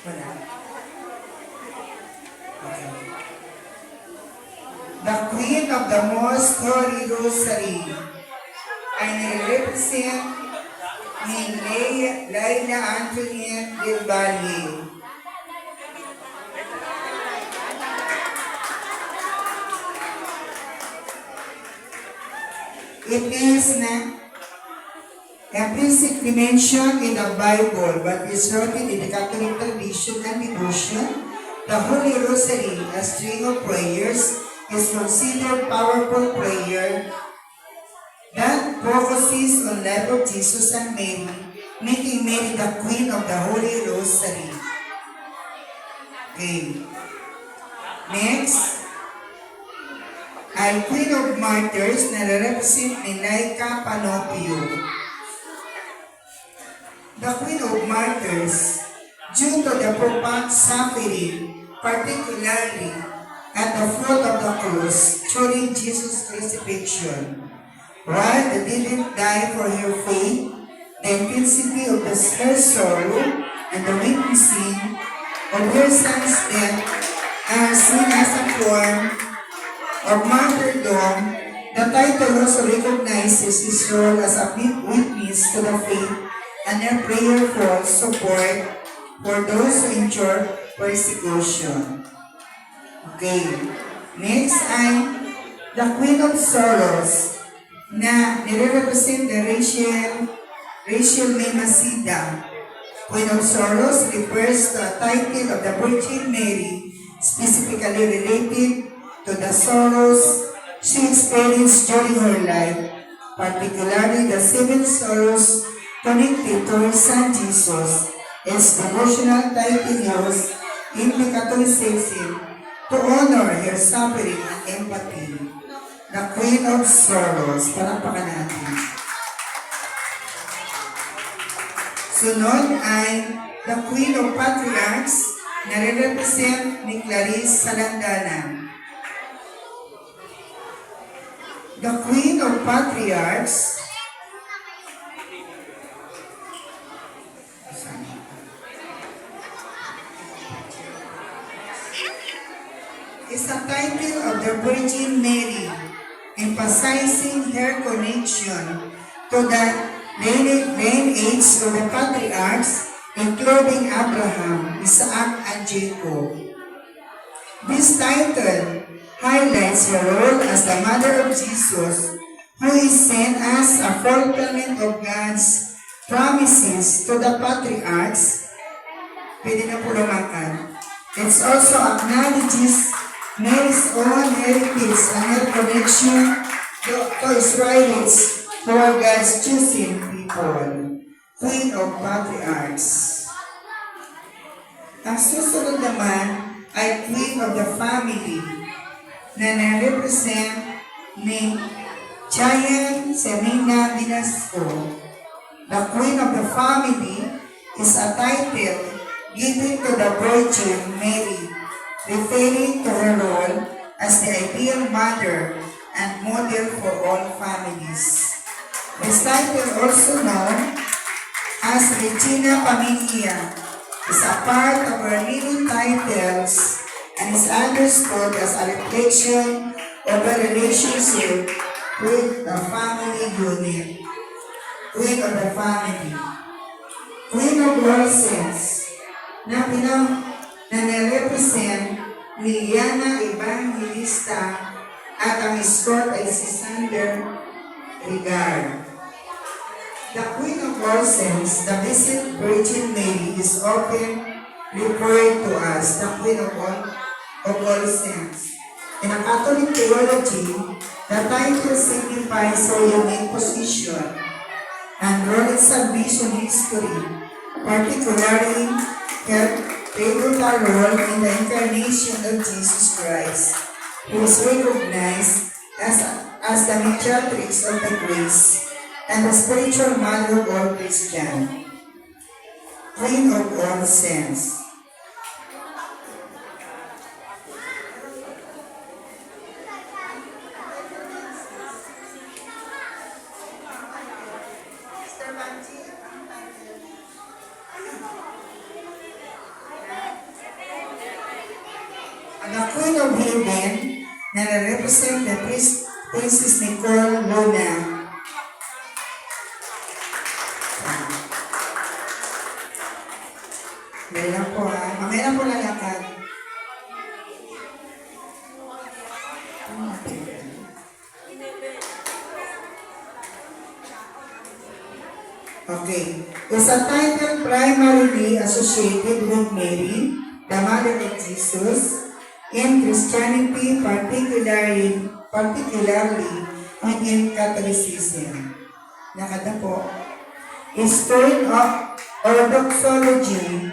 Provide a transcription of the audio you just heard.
Wala. Okay. The Queen of the Most Holy Rosary ay nire-represent ni Laila Antoinette del Valle. It is implicitly mentioned in the Bible, but is rooted in the Catholic tradition and devotion. The Holy Rosary, a string of prayers, is considered powerful prayer that focuses on the life of Jesus and Mary, making Mary the Queen of the Holy Rosary. Okay. Next, ay Queen of Martyrs na represent ni Laika Panopio. The Queen of Martyrs, due to the profound suffering, particularly at the foot of the cross during Jesus' crucifixion, while they didn't die for her faith, the intensity of her sorrow and the witnessing of her son's death are seen as a form of martyrdom. The title also recognizes his role as a witness to the faith and a prayerful support for those who endure persecution. Okay. Next ay the Queen of Sorrows na nire-represent the Rachel May Masida. Queen of Sorrows refers to a title of the Virgin Mary, specifically related to the sorrows she experienced during her life, particularly the 7 sorrows connected to her son Jesus. Its devotional title used in the Catholicism to honor her suffering and empathy. The Queen of Sorrows. Palakpakan natin. Sunod ay the Queen of Patriarchs na re-represent ni Clarice Salandana. The Queen of Patriarchs is a title of the Virgin Mary, emphasizing her connection to the lineage of the patriarchs, including Abraham, Isaac, and Jacob. This title highlights her role as the mother of Jesus, who is seen as a fulfillment of God's promises to the patriarchs. Pwede na po lumakan. It also acknowledges Mary's own heritage and her connection to Israelites who are God's chosen people. Queen of Patriarchs. Ang susunod naman ay Queen of the Family na na-represent ni Giant Semina Dinasco. The Queen of the Family is a title given to the Virgin Mary, referring to her role as the ideal mother and model for all families. This title, also known as Regina Familia, is a part of her leading titles and is understood as a reflection of her relationship with the family unit. Queen of the Family. Queen of all saints na na-represent ni Liliana Evangelista at ang escort ay si Sander Rigard. The Queen of all saints, the Blessed Virgin Mary, is often referred to as the Queen of all saints. In a Catholic theology, the title signifies her unique position and role in salvation history, particularly her pivotal role in the incarnation of Jesus Christ, who is recognized as the mediatrix of the grace and the spiritual mother of all Christians. Queen of all saints. Queen of Heaven na na-represent na Princess Nicole Luna. Dahil lang po ha. Mamaya na po lalakad. Okay. Is a title primarily associated with Mary, the Mother of Jesus, in Christianity, particularly and in Catholicism. Nakata po. Is story of Orthodoxology